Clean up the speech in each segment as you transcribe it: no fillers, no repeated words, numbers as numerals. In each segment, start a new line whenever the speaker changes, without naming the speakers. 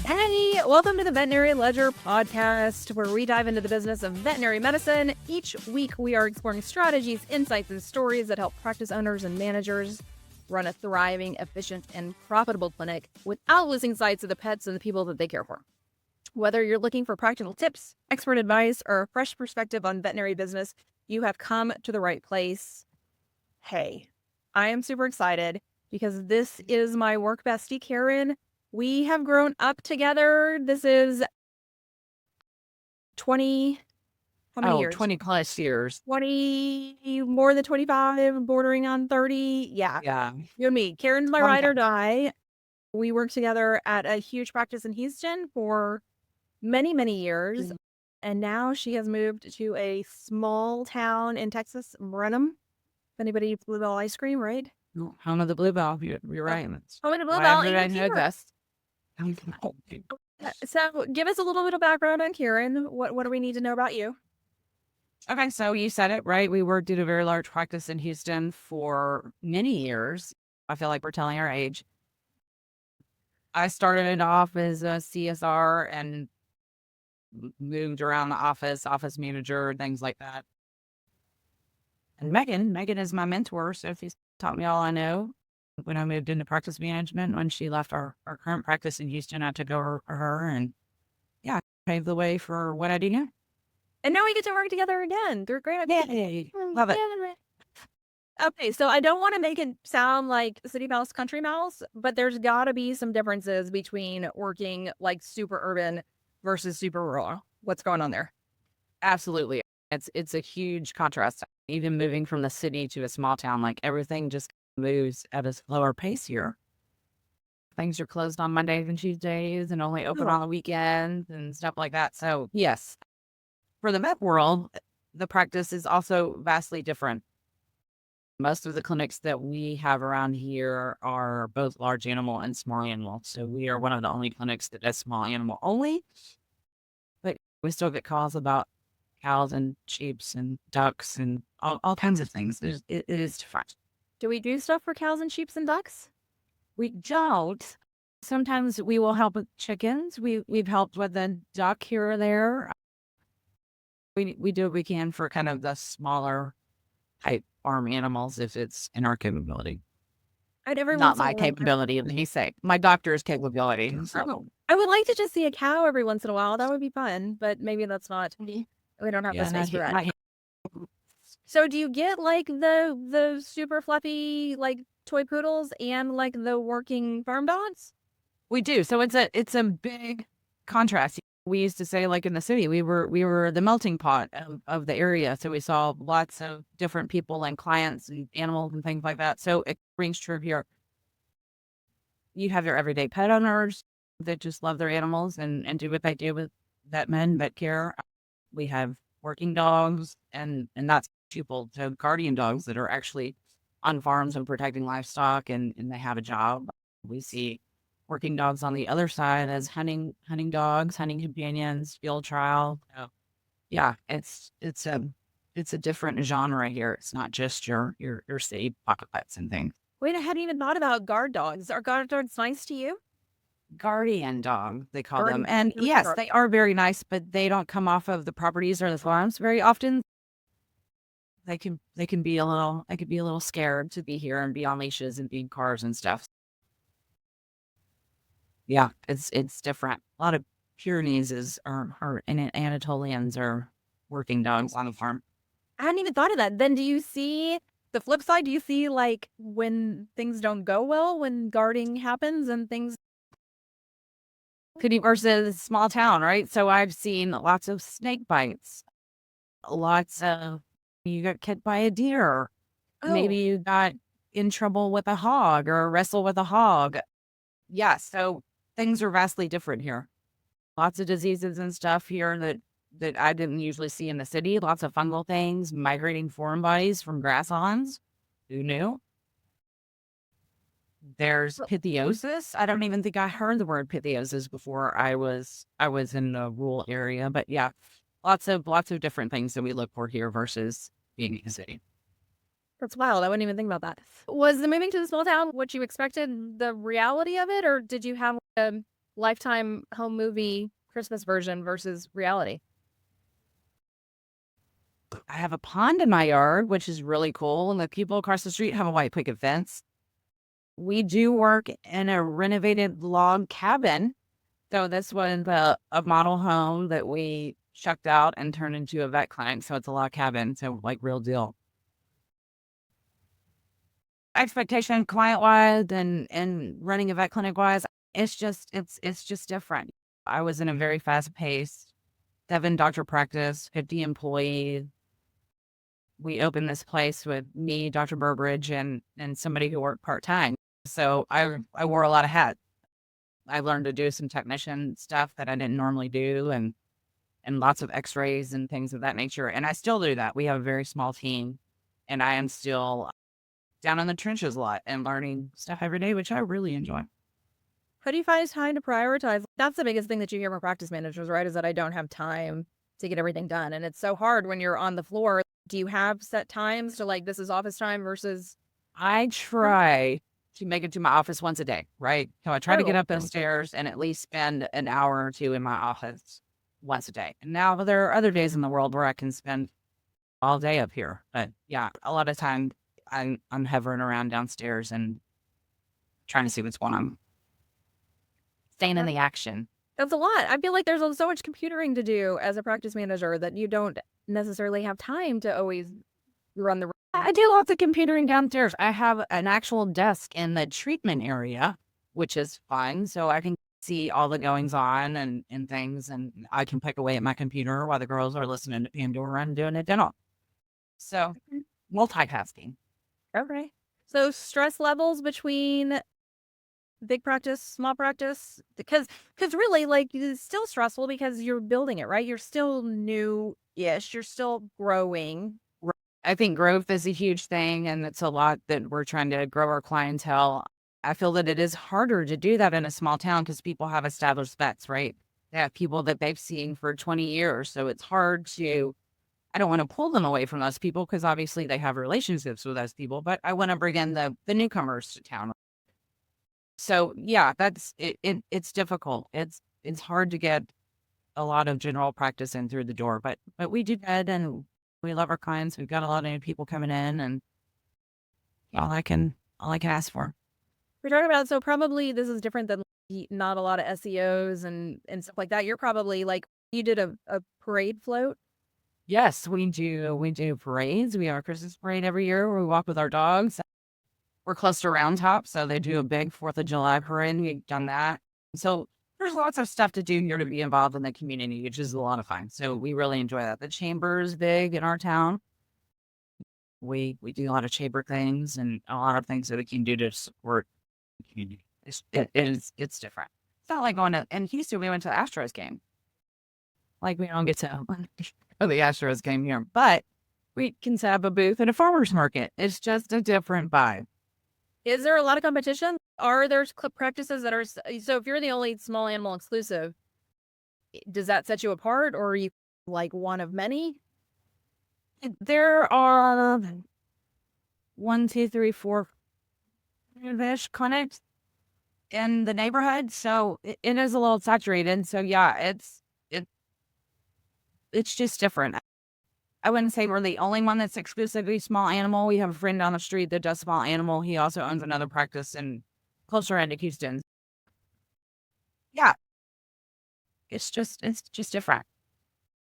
Hey, welcome to the Veterinary Ledger Podcast, where we dive into the business of veterinary medicine. Each week, we are exploring strategies, insights, and stories that help practice owners and managers run a thriving, efficient, and profitable clinic without losing sight of the pets and the people that they care for. Whether you're looking for practical tips, expert advice, or a fresh perspective on veterinary business, you have come to the right place. Hey, I am super excited because this is my work bestie, Karen. We have grown up together. This is 20, how many years?
20 plus years.
20, more than 25, bordering on 30. Yeah.
Yeah.
You and me. Karen's my ride or die. We worked together at a huge practice in Houston for many, many years. And now she has moved to a small town in Texas, Brenham. If anybody eats Bluebell ice cream, right?
Home of the Bluebell. You're right.
Home of the Bluebell.
Why did I know this?
So give us a little bit of background on Karen. What do we need to know about you?
Okay, so you said it, right? We worked at a very large practice in Houston for many years. I feel like we're telling our age. I started off as a CSR and moved around the office manager, things like that. And Meghan is my mentor, so she's taught me all I know. When I moved into practice management, when she left our current practice in Houston, I took over for her and paved the way for what I do now.
And now we get to work together again. They're great.
Yay. Love it.
Okay, so I don't want to make it sound like city mouse, country mouse, but there's got to be some differences between working like super urban versus super rural. What's going on there?
Absolutely. It's a huge contrast. Even moving from the city to a small town, like everything just moves at a slower pace here. Things are closed on Mondays and Tuesdays and only open on the weekends and stuff like that. So yes, for the vet world, the practice is also vastly different. Most of the clinics that we have around here are both large animal and small animal. So we are one of the only clinics that does small animal only. But we still get calls about cows and sheep and ducks and all kinds of things. It is different.
Do we do stuff for cows and sheep and ducks?
We don't. Sometimes we will help with chickens. We've helped with a duck here or there. We do what we can for kind of the smaller type farm animals if it's in our capability. Not my capability, let me say. My doctor's capability. So.
I would like to just see a cow every once in a while. That would be fun, but maybe that's not. We don't have the space for that. So do you get like the super fluffy like toy poodles and like the working farm dogs?
We do. So it's a big contrast. We used to say like in the city, we were the melting pot of the area. So we saw lots of different people and clients and animals and things like that. So it rings true here. You have your everyday pet owners that just love their animals and do what they do with vet care. We have working dogs and that's people to guardian dogs that are actually on farms and protecting livestock and they have a job. We see working dogs on the other side as hunting dogs, hunting companions, field trial. So, yeah, it's a different genre here. It's not just your city pocket pets and things.
Wait, I hadn't even thought about guard dogs. Are guard dogs nice to you?
Guardian dog, they call them. And yes, they are very nice, but they don't come off of the properties or the farms very often. They can be a little scared to be here and be on leashes and be in cars and stuff. Yeah, it's different. A lot of Pyrenees are and Anatolians are working dogs on the farm.
I hadn't even thought of that. Then do you see the flip side? Do you see like when things don't go well, when guarding happens and things?
City versus small town, right? So I've seen lots of snake bites. Lots of, you got kicked by a deer. Oh. Maybe you got in trouble with a hog or wrestle with a hog. Yeah, so things are vastly different here. Lots of diseases and stuff here that I didn't usually see in the city. Lots of fungal things, migrating foreign bodies from grass lawns. Who knew? There's pitheosis. I don't even think I heard the word pitheosis before I was in a rural area. But yeah, lots of different things that we look for here versus being in a city.
That's wild. I wouldn't even think about that. Was the moving to the small town what you expected, the reality of it, or did you have Lifetime home movie Christmas version versus reality?
I have a pond in my yard, which is really cool. And the people across the street have a white picket fence. We do work in a renovated log cabin. So this was a model home that we chucked out and turned into a vet clinic. So it's a log cabin. So like real deal. Expectation client wise and running a vet clinic wise, it's just different. I was in a very fast paced 7 doctor practice, 50 employees. We opened this place with me, Dr. Burbridge, and somebody who worked part-time. So I wore a lot of hats. I learned to do some technician stuff that I didn't normally do and lots of x-rays and things of that nature. And I still do that. We have a very small team and I am still down in the trenches a lot and learning stuff every day, which I really enjoy.
How do you find time to prioritize? That's the biggest thing that you hear from practice managers, right? Is that I don't have time to get everything done. And it's so hard when you're on the floor. Do you have set times to like, this is office time versus?
I try to make it to my office once a day, right? So I try to get up those stairs and at least spend an hour or two in my office once a day. And now there are other days in the world where I can spend all day up here. But yeah, a lot of time I'm hovering around downstairs and trying to see what's going on. Staying in the action.
That's a lot. I feel like there's so much computering to do as a practice manager that you don't necessarily have time to always run the.
I do lots of computering downstairs. I have an actual desk in the treatment area, which is fun. So I can see all the goings on and things, and I can pick away at my computer while the girls are listening to Pandora and doing a demo. So multitasking.
Okay. So stress levels between big practice, small practice, because really like it's still stressful because you're building it, right? You're still new-ish. You're still growing.
I think growth is a huge thing, and it's a lot that we're trying to grow our clientele. I feel that it is harder to do that in a small town because people have established vets, right? They have people that they've seen for 20 years. So it's hard to, I don't want to pull them away from those people because obviously they have relationships with those people, but I want to bring in the newcomers to town. So yeah, that's it. It's difficult. It's hard to get a lot of general practice in through the door, but we do that and we love our clients. We've got a lot of new people coming in and all I can ask for.
We're talking about, so probably this is different than not a lot of SEOs and stuff like that. You're probably like, you did a parade float.
Yes, we do parades. We have a Christmas parade every year where we walk with our dogs. We're close to Round Top, so they do a big 4th of July parade. We've done that. So there's lots of stuff to do here to be involved in the community, which is a lot of fun. So we really enjoy that. The chamber is big in our town. We do a lot of chamber things and a lot of things that we can do to support the community. It's different. It's not like going to, in Houston, we went to the Astros game. Like we don't get to the Astros game here, but we can set up a booth at a farmer's market. It's just a different vibe.
Is there a lot of competition? Are there practices that are, so if you're the only small animal exclusive, does that set you apart or are you like one of many?
There are 1, 2, 3, 4 ish clinics in the neighborhood. So it is a little saturated. So yeah, it's just different. I wouldn't say we're the only one that's exclusively small animal. We have a friend down the street that does small animal. He also owns another practice in closer into Houston. Yeah. It's just different.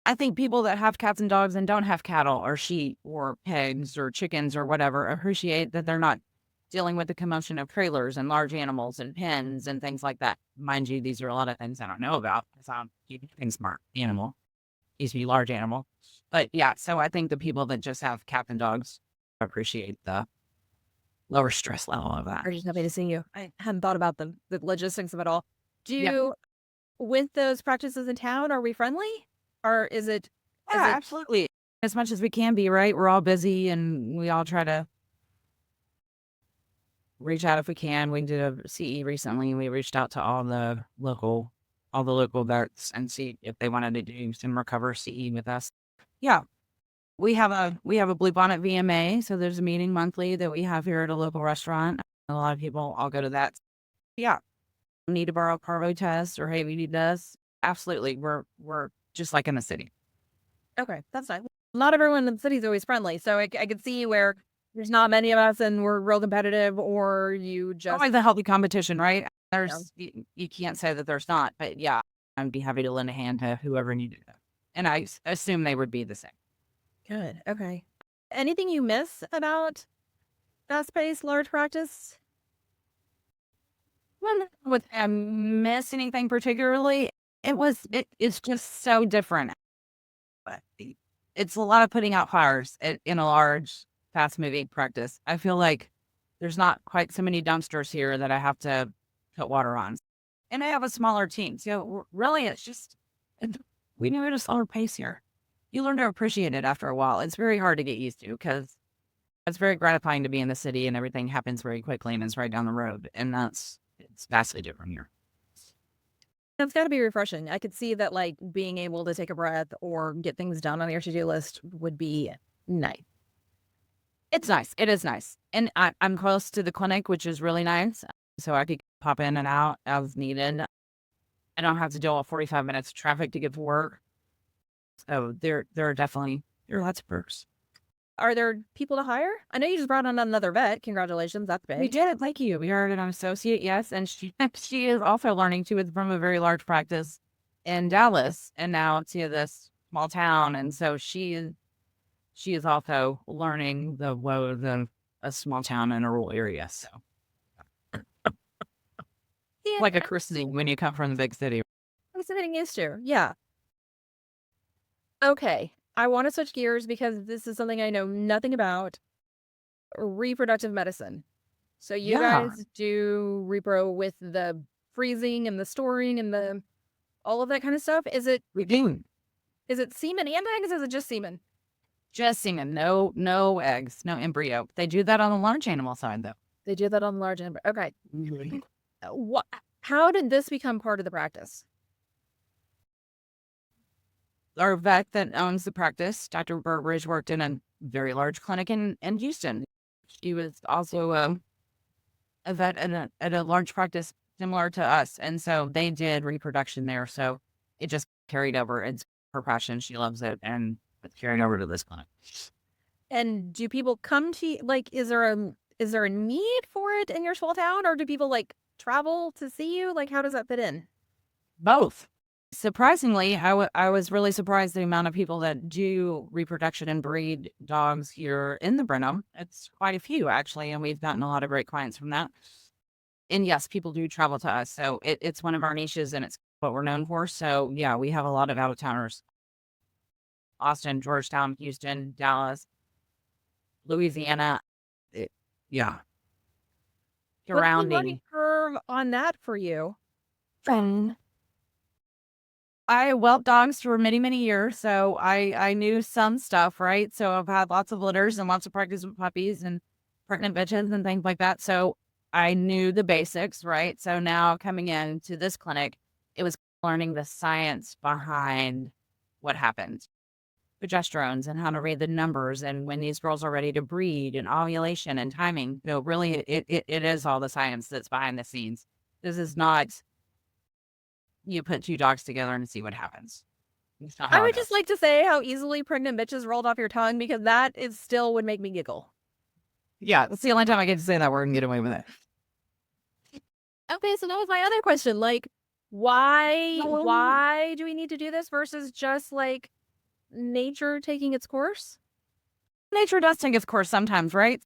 I think people that have cats and dogs and don't have cattle or sheep or pigs or chickens or whatever appreciate that they're not dealing with the commotion of trailers and large animals and pens and things like that. Mind you, these are a lot of things I don't know about because I'm keeping smart animal. Needs to be large animal. But yeah, so I think the people that just have cat and dogs appreciate the lower stress level of that.
We're just happy to see you. I hadn't thought about the logistics of it all. With those practices in town, are we friendly? Or is it?
Absolutely. As much as we can be, right? We're all busy and we all try to reach out if we can. We did a CE recently. We reached out to all the local vets and see if they wanted to do some recover CE with us. Yeah. We have a Blue Bonnet VMA. So there's a meeting monthly that we have here at a local restaurant. A lot of people all go to that. Yeah. need to borrow a parvo test or hey, we need this. Absolutely. We're just like in the city.
Okay, that's nice. Not everyone in the city is always friendly, so I could see where there's not many of us and we're real competitive, or you just
Always a healthy competition, right? You can't say that there's not, but yeah, I'd be happy to lend a hand to whoever needed it. And I assume they would be the same.
Good. Okay. Anything you miss about fast-paced large practice?
Well, with miss anything particularly, it's just so different. But it's a lot of putting out fires in a large, fast-moving practice. I feel like there's not quite so many dumpsters here that I have to put water on. And I have a smaller team. So really, it's just, we know at a slower pace here. You learn to appreciate it after a while. It's very hard to get used to because it's very gratifying to be in the city and everything happens very quickly and it's right down the road. And it's vastly different here.
That's got to be refreshing. I could see that, like, being able to take a breath or get things done on your to-do list would be nice.
It's nice. It is nice. And I'm close to the clinic, which is really nice. So I could pop in and out as needed. I don't have to deal with 45 minutes of traffic to get to work. So there are lots of perks.
Are there people to hire? I know you just brought on another vet. Congratulations. That's big.
We did. Thank you. We hired an associate. Yes. And she is also learning. She was from a very large practice in Dallas and now to this small town. And so she is also learning the woes of a small town in a rural area. So
Yeah,
like a christening when you come from the big city.
I'm getting used to. Yeah. Okay. I want to switch gears because this is something I know nothing about. Reproductive medicine. So you guys do repro with the freezing and the storing and the all of that kind of stuff.
We do.
Is it semen and eggs? Or is it just semen?
Just semen. No eggs, no embryo. They do that on the large animal side though.
They do that on the large embryo. Okay. What? How did this become part of the practice?
Our vet that owns the practice, Dr. Burbridge, worked in a very large clinic in Houston. She was also a vet at a large practice similar to us. And so they did reproduction there. So it just carried over. It's her passion. She loves it. And it's carried over to this clinic.
And do people come to, like, is there a need for it in your small town, or do people like travel to see you? Like, how does that fit in?
Both. Surprisingly, I was really surprised the amount of people that do reproduction and breed dogs here in the Brenham. It's quite a few, actually, and we've gotten a lot of great clients from that. And yes, people do travel to us. So it's one of our niches and it's what we're known for. So yeah, we have a lot of out-of-towners. Austin, Georgetown, Houston, Dallas, Louisiana. Yeah.
What's the learning curve on that for you?
I whelped dogs for many, many years, so I knew some stuff, right? So I've had lots of litters and lots of practice with puppies and pregnant bitches and things like that. So I knew the basics, right? So now coming into this clinic, it was learning the science behind what happens. Progesterones and how to read the numbers and when these girls are ready to breed and ovulation and timing. You know, really, it is all the science that's behind the scenes. This is not you put two dogs together and see what happens.
I would just like to say how easily pregnant bitches rolled off your tongue, because that is still would make me giggle.
Yeah, that's the only time I get to say that word and get away with it.
Okay, so that was my other question. Like, why do we need to do this versus just like nature taking its course?
Nature does take its course sometimes, right?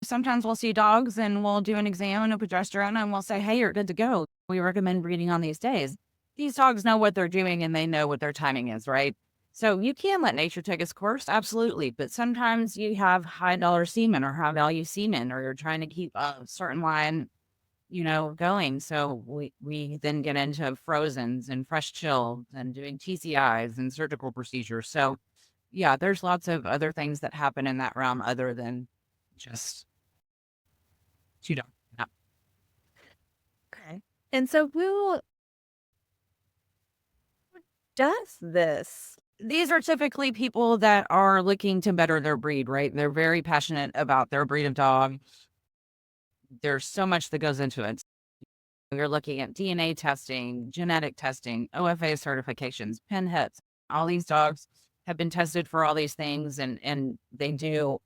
Sometimes we'll see dogs and we'll do an exam and a progesterone and we'll say, hey, you're good to go. We recommend breeding on these days. These dogs know what they're doing and they know what their timing is, right? So you can let nature take its course, absolutely. But sometimes you have high dollar semen or high value semen, or you're trying to keep a certain line, going. So we then get into frozens and fresh chilled and doing TCIs and surgical procedures. So yeah, there's lots of other things that happen in that realm other than just you don't know.
Okay. And so who does this?
These are typically people that are looking to better their breed, right? They're very passionate about their breed of dog. There's so much that goes into it. You're looking at DNA testing, genetic testing, OFA certifications, pin hits. All these dogs have been tested for all these things, and they do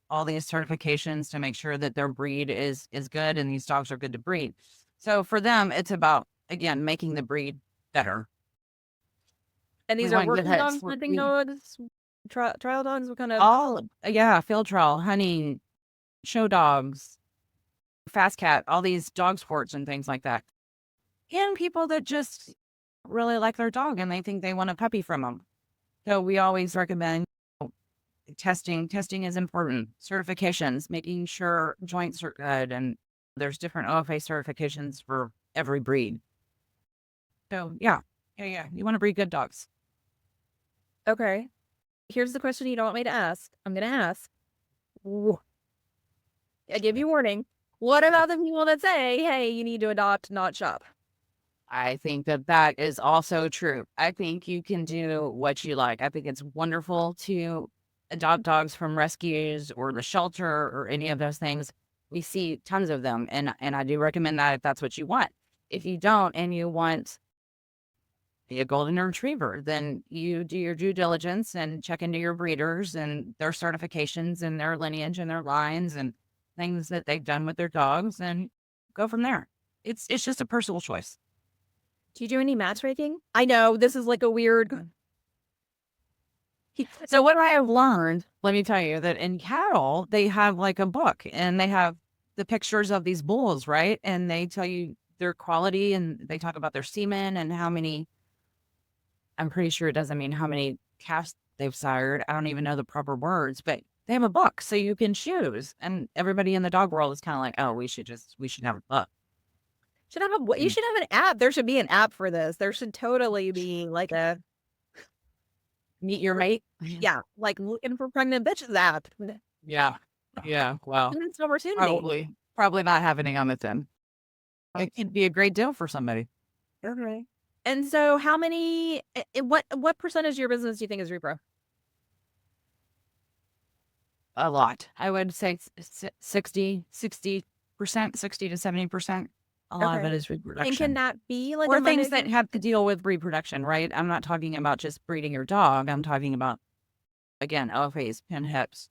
all these certifications to make sure that their breed is good and these dogs are good to breed. So for them, it's about, again, making the breed better.
And these are working dogs, hunting dogs, trial dogs? What kind of?
All, yeah, field trial, hunting, show dogs, fast cat, all these dog sports and things like that. And people that just really like their dog and they think they want a puppy from them. So we always recommend testing. Testing is important. Certifications, making sure joints are good. And there's different OFA certifications for every breed. So yeah. You want to breed good dogs.
Okay. Here's the question you don't want me to ask. I'm going to ask. I give you warning. What about the people that say, hey, you need to adopt, not shop?
I think that is also true. I think you can do what you like. I think it's wonderful to adopt dogs from rescues or the shelter or any of those things. We see tons of them, and I do recommend that if that's what you want. If you don't and you want a golden retriever, then you do your due diligence and check into your breeders and their certifications and their lineage and their lines and things that they've done with their dogs and go from there. It's just a personal choice.
Do you do any matchmaking? I know this is like a weird.
So what I have learned, let me tell you, that in cattle, they have like a book and they have the pictures of these bulls, right? And they tell you their quality and they talk about their semen and how many, I'm pretty sure it doesn't mean how many calves they've sired. I don't even know the proper words, but they have a book so you can choose. And everybody in the dog world is kind of like, oh, we should have a book.
You should have an app. There should be an app for this. There should totally be like a
meet your mate.
Yeah, like looking for pregnant bitches app.
Yeah. Well,
it's an opportunity.
Probably not happening on this end. It could be a great deal for somebody.
Okay. And so, how many? What percentage of your business do you think is repro?
A lot. I would say 60%, 60 to 70%. A lot of it is reproduction.
And can that be like
or things that have to deal with reproduction, right? I'm not talking about just breeding your dog. I'm talking about, again, OFAs, pin hips,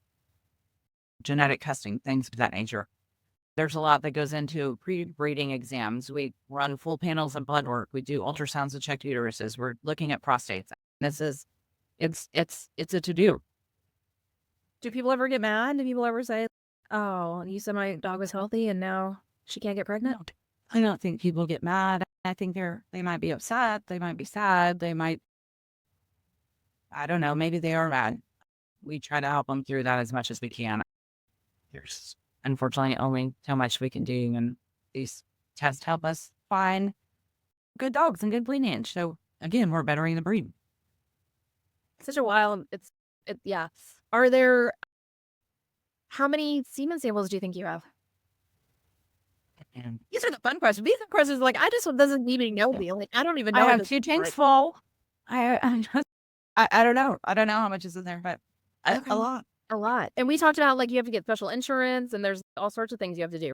genetic testing, things of that nature. There's a lot that goes into pre-breeding exams. We run full panels of blood work. We do ultrasounds to check uteruses. We're looking at prostates. It's a to-do.
Do people ever get mad? Do people ever say, oh, you said my dog was healthy and now she can't get pregnant?
I don't think people get mad. I think they might be upset. They might be sad. They might, I don't know, maybe they are mad. We try to help them through that as much as we can. There's unfortunately only so much we can do, and these tests help us find good dogs and good lineage. So again, we're bettering the breed.
Such a wild, yeah. How many semen samples do you think you have?
And
these are the fun questions. These are questions like I just doesn't even know me. Like I don't even know.
I have 2 tanks full. I don't know. I don't know how much is in there, but a lot.
A lot. And we talked about like you have to get special insurance and there's all sorts of things you have to do.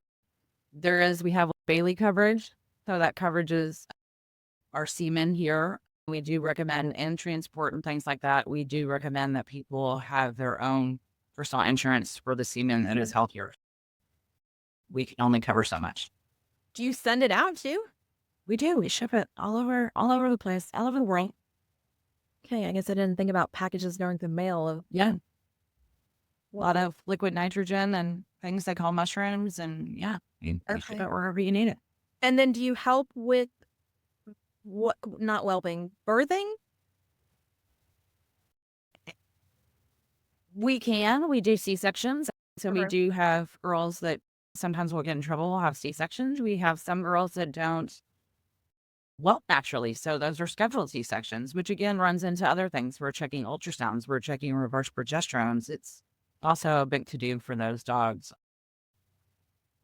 We have Bailey coverage. So that coverage is our semen here. We do recommend and transport and things like that. We do recommend that people have their own personal insurance for the semen that is healthier. We can only cover so much.
Do you send it out too?
We do. We ship it all over the place, all over the world.
Okay, I guess I didn't think about packages going through mail.
Yeah. A lot of liquid nitrogen and things they call mushrooms, and you ship it wherever you need it.
And then do you help with not whelping, birthing?
We can. We do C-sections. So we do have girls that sometimes will get in trouble. We'll have C-sections. We have some girls that don't whelp naturally. So those are scheduled C-sections, which again runs into other things. We're checking ultrasounds. We're checking reverse progesterones. It's also a big to-do for those dogs.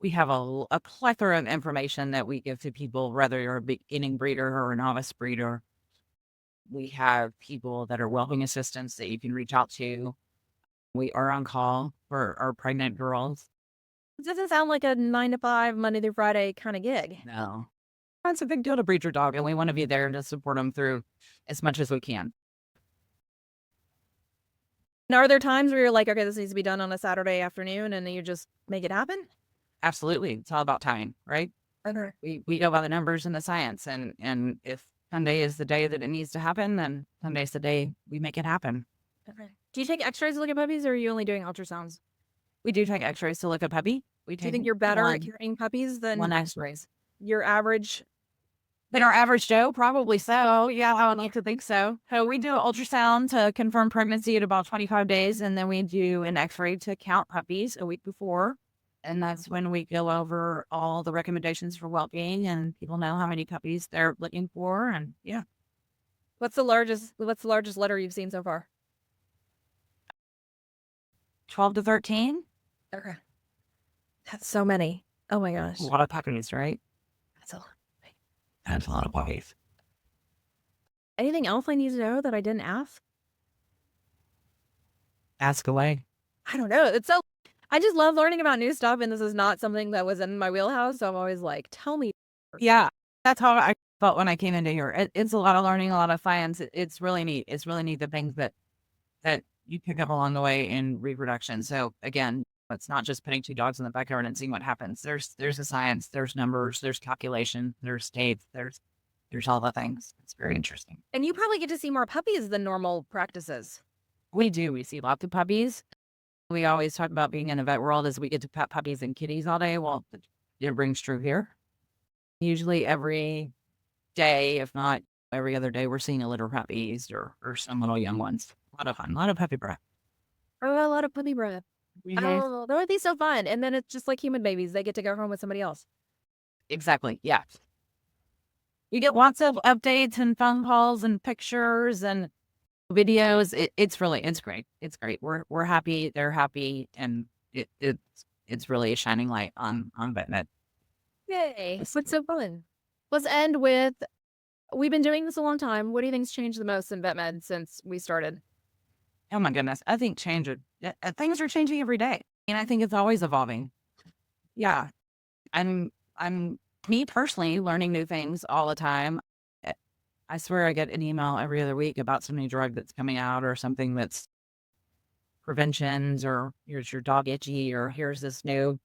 We have a plethora of information that we give to people, whether you're a beginning breeder or a novice breeder. We have people that are whelping assistants that you can reach out to. We are on call for our pregnant girls.
It doesn't sound like a 9 to 5, Monday through Friday kind of gig.
No. It's a big deal to breed your dog, and we want to be there to support them through as much as we can.
And are there times where you're like, okay, this needs to be done on a Saturday afternoon, and then you just make it happen?
Absolutely. It's all about timing, right?
Okay.
We go by the numbers and the science, and if Sunday is the day that it needs to happen, then Sunday's the day we make it happen.
Okay. Do you take x-rays to look at puppies, or are you only doing ultrasounds?
We do take x-rays to look at puppy.
Do you think you're better at curing puppies than
one x-rays?
Your average?
Than our average Joe? Probably so. Yeah, I would like to think so. So we do an ultrasound to confirm pregnancy at about 25 days, and then we do an x-ray to count puppies a week before. And that's when we go over all the recommendations for well-being, and people know how many puppies they're looking for. And yeah.
What's the largest litter you've seen so far?
12 to 13.
Okay. That's so many. Oh my gosh.
A lot of puppies, right?
That's a lot.
That's a lot of puppies.
Anything else I need to know that I didn't ask?
Ask away.
I don't know. I just love learning about new stuff, and this is not something that was in my wheelhouse, so I'm always like, tell me.
Yeah, that's how I felt when I came into here. It's a lot of learning, a lot of science. It's really neat. It's really neat, the things that you pick up along the way in reproduction. So again, it's not just putting two dogs in the backyard and seeing what happens. There's a science, there's numbers, there's calculation, there's dates, there's all the things. It's very interesting.
And you probably get to see more puppies than normal practices.
We do. We see lots of puppies. We always talk about being in the vet world as we get to pet puppies and kitties all day. Well, it rings true here. Usually every day, if not every other day, we're seeing a litter of puppies or some little young ones. A lot of fun. A lot of puppy breath.
Oh, a lot of puppy breath.
Mm-hmm.
Oh, that would be so fun. And then it's just like human babies. They get to go home with somebody else.
Exactly. Yeah. You get lots of updates and phone calls and pictures and videos. It's great. It's great. We're happy. They're happy. And it's really a shining light on VetMed.
Yay. What's so fun? Let's end with, we've been doing this a long time. What do you think's changed the most in VetMed since we started?
Oh my goodness. I think things are changing every day. And I think it's always evolving. Yeah. I'm me personally learning new things all the time. I swear I get an email every other week about some new drug that's coming out or something that's preventions, or here's your dog itchy, or here's this new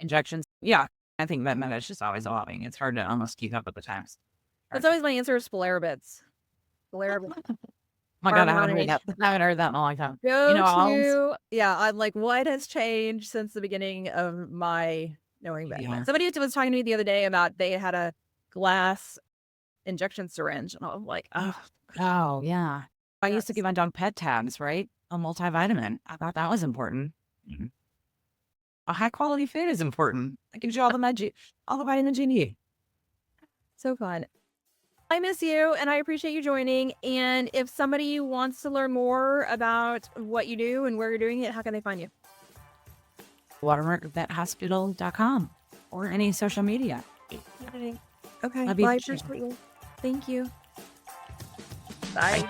injections. Yeah. I think VetMed is just always evolving. It's hard to almost keep up with the times.
That's always my answer is Splarbits. Splarbits.
My God, I haven't heard that in a long time.
I'm like, what has changed since the beginning of my knowing VetMed?
Yeah.
Somebody was talking to me the other day about they had a glass injection syringe, and I was like,
oh yeah. I used to give my dog pet tabs, right? A multivitamin. I thought that was important. Mm-hmm. A high quality food is important. It gives you all the vitamins you need.
So fun. I miss you, and I appreciate you joining. And if somebody wants to learn more about what you do and where you're doing it, how can they find you?
Watermark.vethospital.com or any social media.
Okay. Well, I appreciate you. Thank you. Bye.